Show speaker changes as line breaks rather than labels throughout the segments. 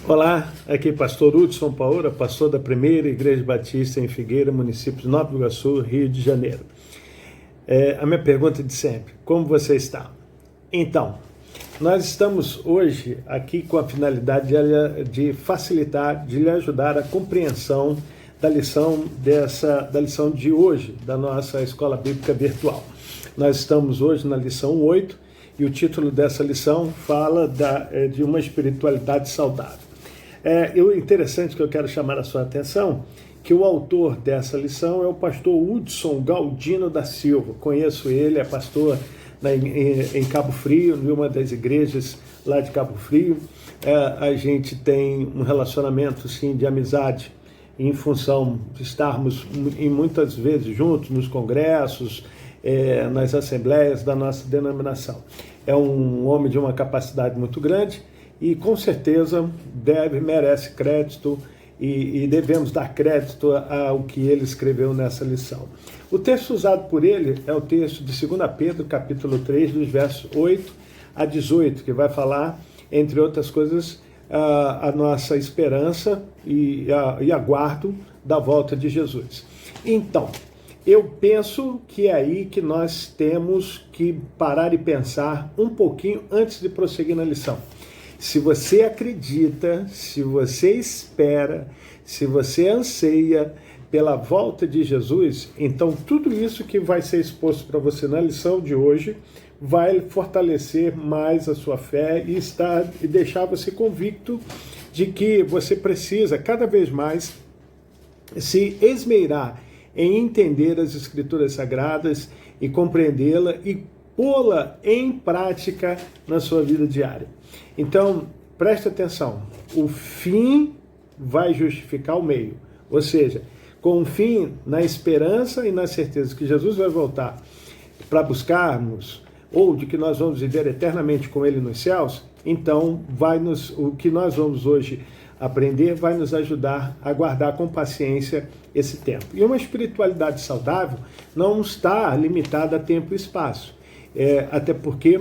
Olá, aqui é pastor Hudson Paola, pastor da Primeira Igreja Batista em Figueira, município de Nova Iguaçu, Rio de Janeiro. A minha pergunta de sempre, como você está? Então, nós estamos hoje aqui com a finalidade de facilitar, de lhe ajudar a compreensão da lição de hoje, da nossa Escola Bíblica Virtual. Nós estamos hoje na lição 8 e o título dessa lição fala de uma espiritualidade saudável. Interessante que eu quero chamar a sua atenção, que o autor dessa lição é o pastor Hudson Galdino da Silva. Conheço ele, é pastor em Cabo Frio, em uma das igrejas lá de Cabo Frio. A gente tem um relacionamento, sim, de amizade, em função de estarmos muitas vezes juntos nos congressos, nas assembleias da nossa denominação. É um homem de uma capacidade muito grande e com certeza merece crédito e devemos dar crédito ao que ele escreveu nessa lição. O texto usado por ele é o texto de 2 Pedro, capítulo 3, dos versos 8 a 18, que vai falar, entre outras coisas, a nossa esperança e aguardo da volta de Jesus. Então, eu penso que é aí que nós temos que parar e pensar um pouquinho antes de prosseguir na lição. Se você acredita, se você espera, se você anseia pela volta de Jesus, então tudo isso que vai ser exposto para você na lição de hoje vai fortalecer mais a sua fé e deixar você convicto de que você precisa cada vez mais se esmerar em entender as Escrituras Sagradas e compreendê-la e pô-la em prática na sua vida diária. Então, preste atenção, o fim vai justificar o meio, ou seja, com o fim na esperança e na certeza que Jesus vai voltar para buscarmos, ou de que nós vamos viver eternamente com Ele nos céus, então o que nós vamos hoje aprender vai nos ajudar a guardar com paciência esse tempo. E uma espiritualidade saudável não está limitada a tempo e espaço. Até porque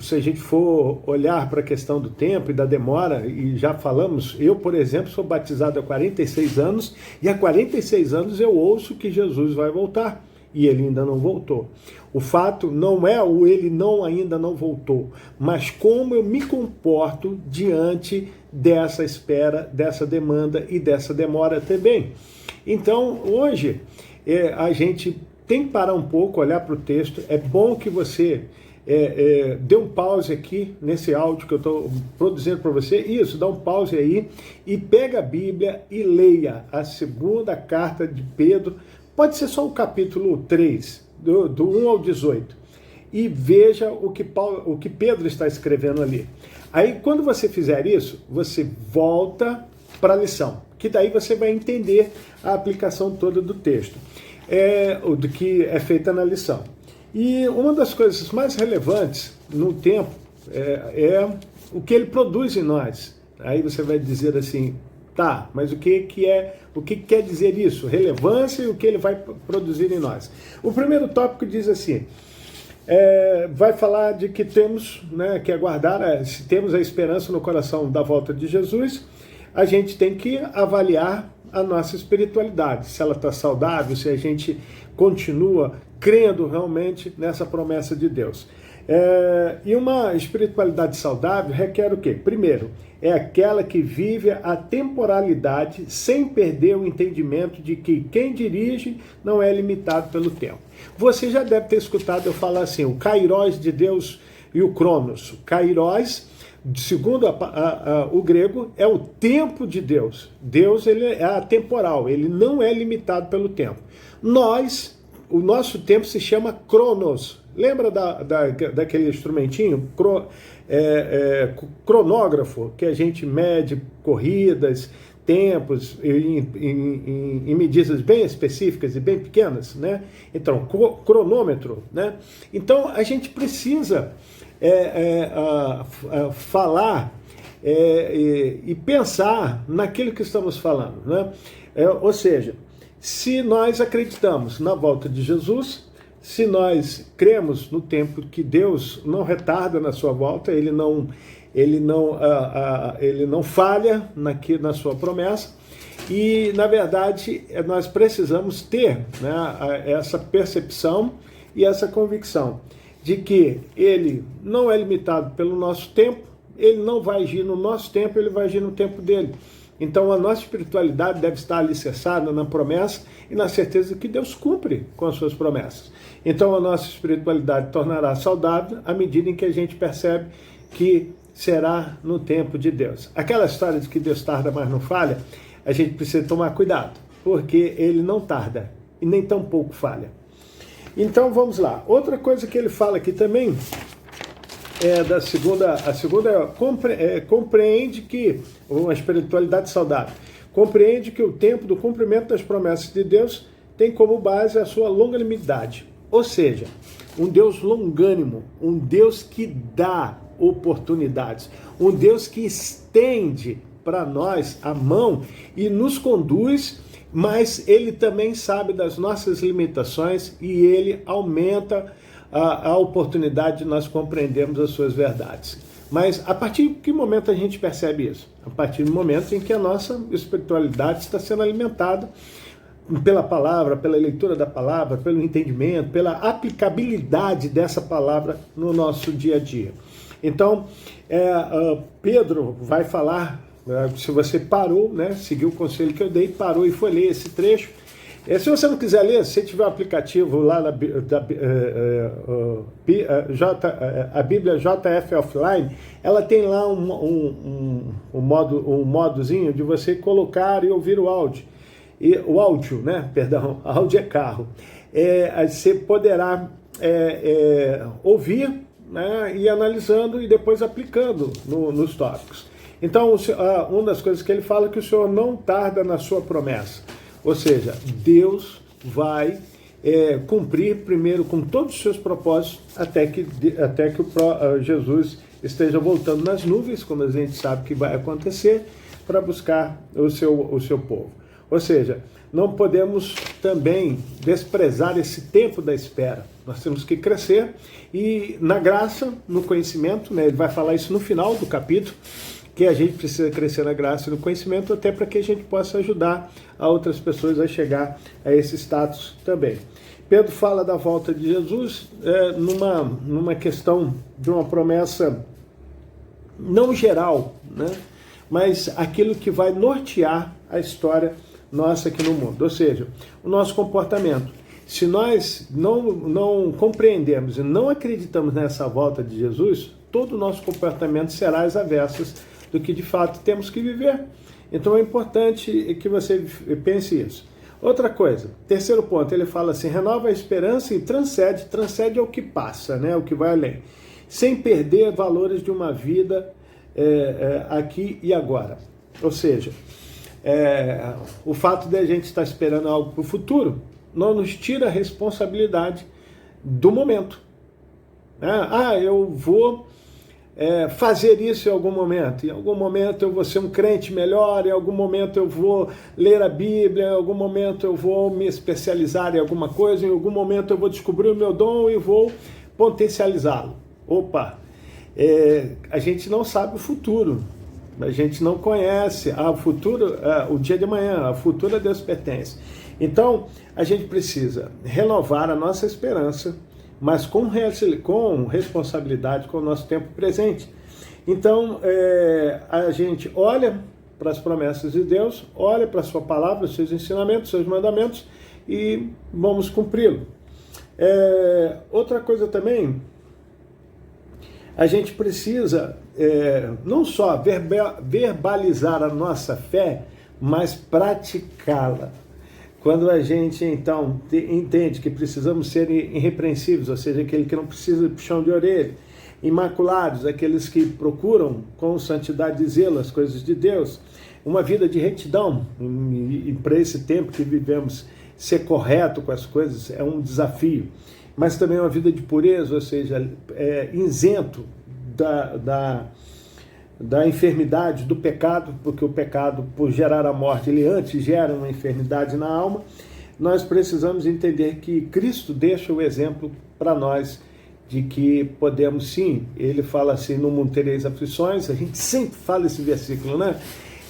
se a gente for olhar para a questão do tempo e da demora, e já falamos, eu, por exemplo, sou batizado há 46 anos, e há 46 anos eu ouço que Jesus vai voltar, e ele ainda não voltou. O fato não é ele ainda não voltou, mas como eu me comporto diante dessa espera, dessa demanda e dessa demora também. Então, hoje, a gente tem que parar um pouco, olhar para o texto. É bom que você dê um pause aqui nesse áudio que eu estou produzindo para você. Isso, dá um pause aí e pega a Bíblia e leia a segunda carta de Pedro. Pode ser só o capítulo 3, do 1 ao 18. E veja o que Pedro está escrevendo ali. Aí, quando você fizer isso, você volta para a lição, que daí você vai entender a aplicação toda do texto. Do que é feita na lição. E uma das coisas mais relevantes no tempo é o que ele produz em nós. Aí você vai dizer assim, tá, mas o que quer dizer isso? Relevância e o que ele vai produzir em nós. O primeiro tópico diz assim, vai falar de que temos que aguardar, se temos a esperança no coração da volta de Jesus, a gente tem que avaliar a nossa espiritualidade, se ela está saudável, se a gente continua crendo realmente nessa promessa de Deus. E uma espiritualidade saudável requer o quê? Primeiro, é aquela que vive a temporalidade sem perder o entendimento de que quem dirige não é limitado pelo tempo. Você já deve ter escutado eu falar assim, o Kairos de Deus e o Cronos. O Kairos, segundo o grego, é o tempo de Deus. Deus ele é atemporal, ele não é limitado pelo tempo. O nosso tempo se chama Cronos. Lembra daquele instrumentinho? Cronógrafo, que a gente mede corridas, tempos, em medidas bem específicas e bem pequenas, né? Então, cronômetro, né? Então, a gente precisa falar e pensar naquilo que estamos falando, né? Ou seja, se nós acreditamos na volta de Jesus, se nós cremos no tempo que Deus não retarda na sua volta, ele não ele não falha na sua promessa, e, na verdade, nós precisamos ter, né, essa percepção e essa convicção de que ele não é limitado pelo nosso tempo, ele não vai agir no nosso tempo, ele vai agir no tempo dele. Então, a nossa espiritualidade deve estar alicerçada na promessa e na certeza que Deus cumpre com as suas promessas. Então, a nossa espiritualidade tornará saudável à medida em que a gente percebe que será no tempo de Deus. Aquela história de que Deus tarda, mas não falha, a gente precisa tomar cuidado, porque ele não tarda e nem tampouco falha. Então, vamos lá. Outra coisa que ele fala aqui também a segunda compreende que, uma espiritualidade saudável, compreende que o tempo do cumprimento das promessas de Deus tem como base a sua longanimidade, ou seja, um Deus longânimo, um Deus que dá oportunidades, um Deus que estende para nós a mão e nos conduz, mas ele também sabe das nossas limitações e ele aumenta a oportunidade de nós compreendermos as suas verdades. Mas a partir de que momento a gente percebe isso? A partir do momento em que a nossa espiritualidade está sendo alimentada pela palavra, pela leitura da palavra, pelo entendimento, pela aplicabilidade dessa palavra no nosso dia a dia. Então, Pedro vai falar, se você parou, né, seguiu o conselho que eu dei, parou e foi ler esse trecho. Se você não quiser ler, se tiver um aplicativo lá a Bíblia JF Offline, ela tem lá um modozinho de você colocar e ouvir o áudio. O áudio, né? Perdão, áudio é carro. Você poderá ouvir, né, e analisando e depois aplicando nos tópicos. Então, uma das coisas que ele fala é que o Senhor não tarda na sua promessa. Ou seja, Deus vai cumprir primeiro com todos os seus propósitos até que Jesus esteja voltando nas nuvens, como a gente sabe que vai acontecer, para buscar o seu povo. Ou seja, não podemos também desprezar esse tempo da espera. Nós temos que crescer e na graça, no conhecimento, né, ele vai falar isso no final do capítulo, que a gente precisa crescer na graça e no conhecimento até para que a gente possa ajudar a outras pessoas a chegar a esse status também. Pedro fala da volta de Jesus numa questão de uma promessa não geral, né, mas aquilo que vai nortear a história nossa aqui no mundo, ou seja, o nosso comportamento. Se nós não compreendemos e não acreditamos nessa volta de Jesus, todo o nosso comportamento será às avessas do que de fato temos que viver. Então é importante que você pense isso. Outra coisa, terceiro ponto, ele fala assim, renova a esperança e transcende ao que passa, né, o que vai além, sem perder valores de uma vida aqui e agora. Ou seja, o fato de a gente estar esperando algo para o futuro não nos tira a responsabilidade do momento. Eu vou fazer isso em algum momento eu vou ser um crente melhor, em algum momento eu vou ler a Bíblia, em algum momento eu vou me especializar em alguma coisa, em algum momento eu vou descobrir o meu dom e vou potencializá-lo. A gente não sabe o futuro, a gente não conhece o futuro, o dia de amanhã, o futuro a Deus pertence. Então, a gente precisa renovar a nossa esperança, mas com responsabilidade com o nosso tempo presente. Então, a gente olha para as promessas de Deus, olha para a sua palavra, os seus ensinamentos, seus mandamentos e vamos cumpri-lo. Outra coisa também, a gente precisa não só verbalizar a nossa fé, mas praticá-la. Quando a gente, então, entende que precisamos ser irrepreensíveis, ou seja, aquele que não precisa de puxão de orelha, imaculados, aqueles que procuram com santidade e zelo as coisas de Deus, uma vida de retidão, e para esse tempo que vivemos, ser correto com as coisas é um desafio, mas também uma vida de pureza, ou seja, isento da enfermidade, do pecado, porque o pecado, por gerar a morte, ele antes gera uma enfermidade na alma. Nós precisamos entender que Cristo deixa o exemplo para nós de que podemos sim, ele fala assim, no mundo tereis aflições, a gente sempre fala esse versículo, né?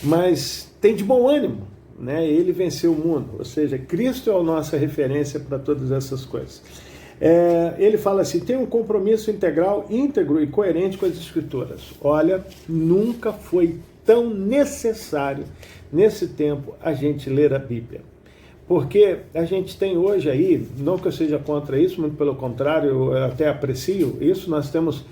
Mas tem de bom ânimo, né? Ele venceu o mundo, ou seja, Cristo é a nossa referência para todas essas coisas. Ele fala assim, tem um compromisso integral, íntegro e coerente com as Escrituras. Olha, nunca foi tão necessário, nesse tempo, a gente ler a Bíblia. Porque a gente tem hoje aí, não que eu seja contra isso, muito pelo contrário, eu até aprecio isso, nós temos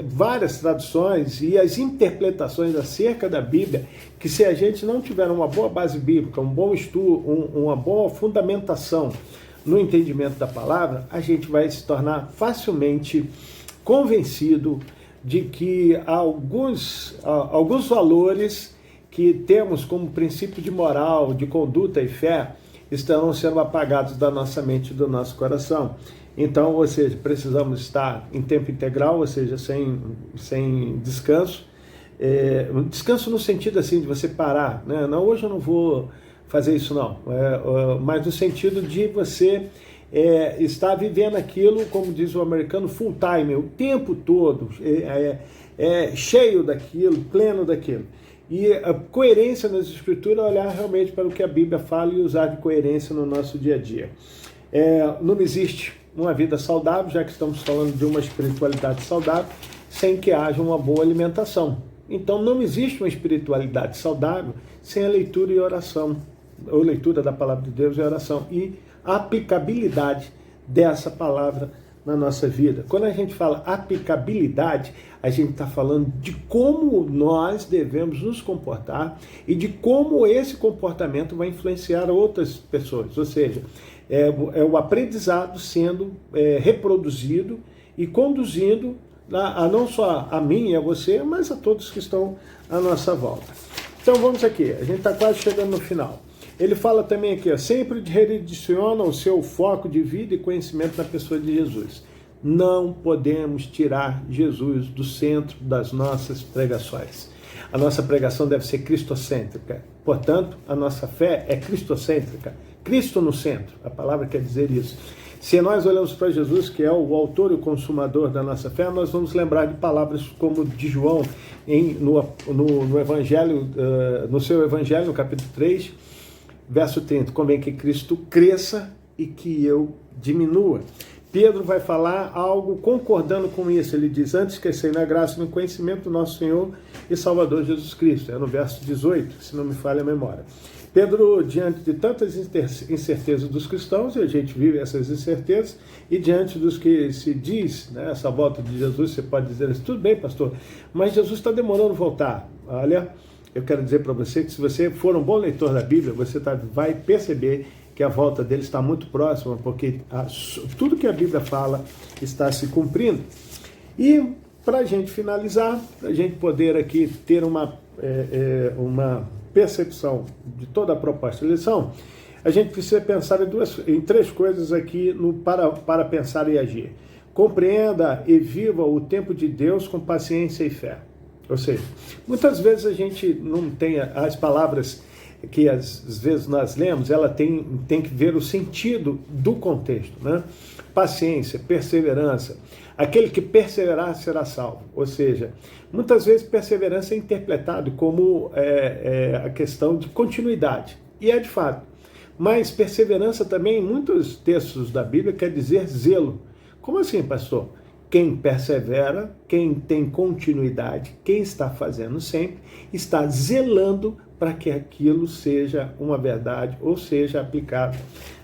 várias traduções e as interpretações acerca da Bíblia, que se a gente não tiver uma boa base bíblica, um bom estudo, uma boa fundamentação no entendimento da palavra, a gente vai se tornar facilmente convencido de que alguns valores que temos como princípio de moral, de conduta e fé, estarão sendo apagados da nossa mente e do nosso coração. Então, ou seja, precisamos estar em tempo integral, ou seja, sem descanso. Descanso no sentido assim de você parar, né? Não, hoje eu não vou fazer isso não, mas no sentido de você estar vivendo aquilo, como diz o americano, full time, o tempo todo, cheio daquilo, pleno daquilo. E a coerência nas Escrituras é olhar realmente para o que a Bíblia fala e usar de coerência no nosso dia a dia. Não existe uma vida saudável, já que estamos falando de uma espiritualidade saudável, sem que haja uma boa alimentação. Então não existe uma espiritualidade saudável sem a leitura e oração, ou leitura da palavra de Deus e oração, e a aplicabilidade dessa palavra na nossa vida. Quando a gente fala aplicabilidade, a gente está falando de como nós devemos nos comportar e de como esse comportamento vai influenciar outras pessoas. Ou seja, é o aprendizado sendo reproduzido e conduzindo não só a mim e a você, mas a todos que estão à nossa volta. Então vamos aqui, a gente está quase chegando no final. Ele fala também aqui, sempre redireciona o seu foco de vida e conhecimento na pessoa de Jesus. Não podemos tirar Jesus do centro das nossas pregações. A nossa pregação deve ser cristocêntrica. Portanto, a nossa fé é cristocêntrica. Cristo no centro, a palavra quer dizer isso. Se nós olhamos para Jesus, que é o autor e o consumador da nossa fé, nós vamos lembrar de palavras como de João no Evangelho, no seu Evangelho, no capítulo 3, verso 30, convém que Cristo cresça e que eu diminua. Pedro vai falar algo concordando com isso. Ele diz, antes crescer na graça e no conhecimento do nosso Senhor e Salvador Jesus Cristo. É no verso 18, se não me falha a memória. Pedro, diante de tantas incertezas dos cristãos, e a gente vive essas incertezas, e diante dos que se diz, né, essa volta de Jesus, você pode dizer assim, tudo bem, pastor, mas Jesus está demorando a voltar. Olha, eu quero dizer para você que se você for um bom leitor da Bíblia, você vai perceber que a volta dele está muito próxima, porque tudo que a Bíblia fala está se cumprindo. E para a gente finalizar, para a gente poder aqui ter uma percepção de toda a proposta de lição, a gente precisa pensar em três coisas aqui para pensar e agir. Compreenda e viva o tempo de Deus com paciência e fé. Ou seja, muitas vezes a gente não tem as palavras que às vezes nós lemos, ela tem que ver o sentido do contexto, né? Paciência, perseverança. Aquele que perseverar será salvo. Ou seja, muitas vezes perseverança é interpretado como a questão de continuidade. E é de fato. Mas perseverança também, em muitos textos da Bíblia, quer dizer zelo. Como assim, pastor? Quem persevera, quem tem continuidade, quem está fazendo sempre, está zelando para que aquilo seja uma verdade ou seja aplicado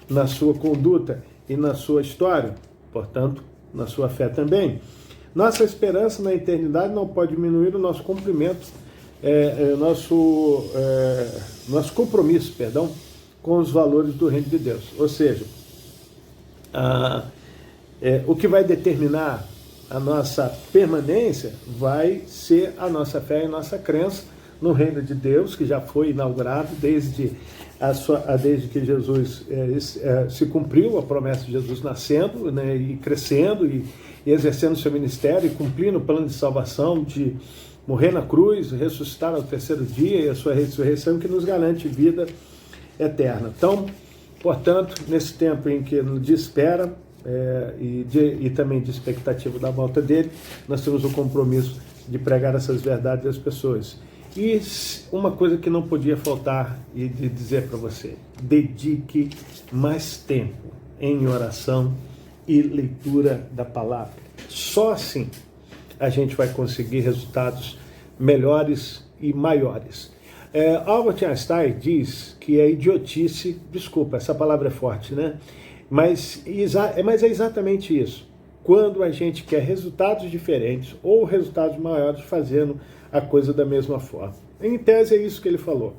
na sua conduta e na sua história, portanto, na sua fé também. Nossa esperança na eternidade não pode diminuir o nosso cumprimento, nosso compromisso, com os valores do reino de Deus. Ou seja, o que vai determinar a nossa permanência vai ser a nossa fé e a nossa crença no reino de Deus, que já foi inaugurado desde que Jesus se cumpriu, a promessa de Jesus nascendo, né, e crescendo e exercendo seu ministério e cumprindo o plano de salvação de morrer na cruz, ressuscitar ao terceiro dia e a sua ressurreição que nos garante vida eterna. Então, portanto, nesse tempo em que de espera, e também de expectativa da volta dele, nós temos o compromisso de pregar essas verdades às pessoas. E uma coisa que não podia faltar e de dizer para você: dedique mais tempo em oração e leitura da palavra. Só assim a gente vai conseguir resultados melhores e maiores. Albert Einstein diz que é idiotice, desculpa, essa palavra é forte, né? Mas é exatamente isso. Quando a gente quer resultados diferentes ou resultados maiores fazendo a coisa da mesma forma. Em tese é isso que ele falou.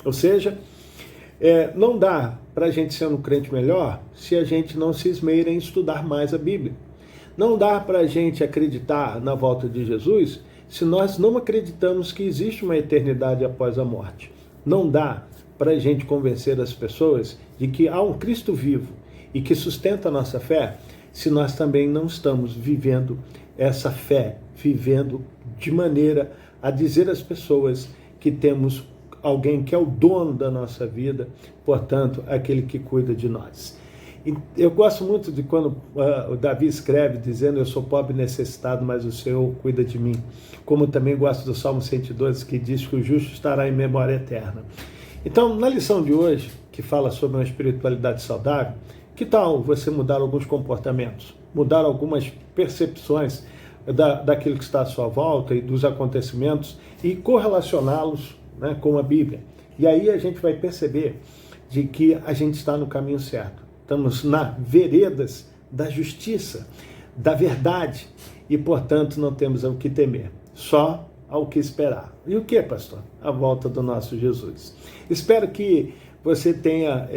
Ou seja, não dá para a gente ser um crente melhor se a gente não se esmeira em estudar mais a Bíblia. Não dá para a gente acreditar na volta de Jesus se nós não acreditamos que existe uma eternidade após a morte. Não dá para a gente convencer as pessoas de que há um Cristo vivo e que sustenta a nossa fé se nós também não estamos vivendo essa fé, vivendo de maneira a dizer às pessoas que temos alguém que é o dono da nossa vida, portanto, aquele que cuida de nós. Eu gosto muito de quando o Davi escreve dizendo: eu sou pobre e necessitado, mas o Senhor cuida de mim. Como também gosto do Salmo 112, que diz que o justo estará em memória eterna. Então, na lição de hoje, que fala sobre uma espiritualidade saudável, que tal você mudar alguns comportamentos, mudar algumas percepções daquilo que está à sua volta e dos acontecimentos e correlacioná-los, né, com a Bíblia. E aí a gente vai perceber de que a gente está no caminho certo. Estamos na veredas da justiça, da verdade e, portanto, não temos o que temer, só ao que esperar. E o que, pastor? A volta do nosso Jesus. Espero que você tenha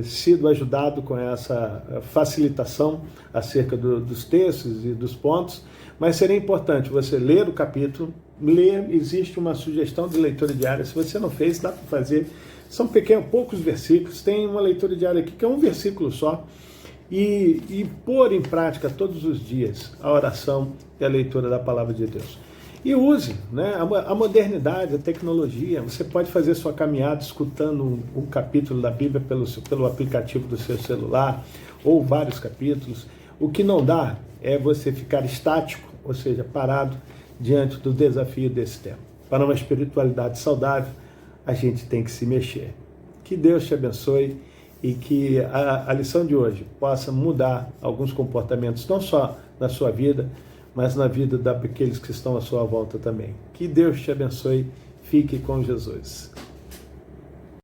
sido ajudado com essa facilitação acerca dos textos e dos pontos, mas seria importante você ler o capítulo, existe uma sugestão de leitura diária, se você não fez, dá para fazer, são poucos versículos, tem uma leitura diária aqui que é um versículo só, e pôr em prática todos os dias a oração e a leitura da palavra de Deus. E use, né, a modernidade, a tecnologia. Você pode fazer sua caminhada escutando um capítulo da Bíblia pelo aplicativo do seu celular, ou vários capítulos. O que não dá é você ficar estático, ou seja, parado diante do desafio desse tempo. Para uma espiritualidade saudável, a gente tem que se mexer. Que Deus te abençoe e que a lição de hoje possa mudar alguns comportamentos, não só na sua vida, mas na vida daqueles que estão à sua volta também. Que Deus te abençoe. Fique com Jesus.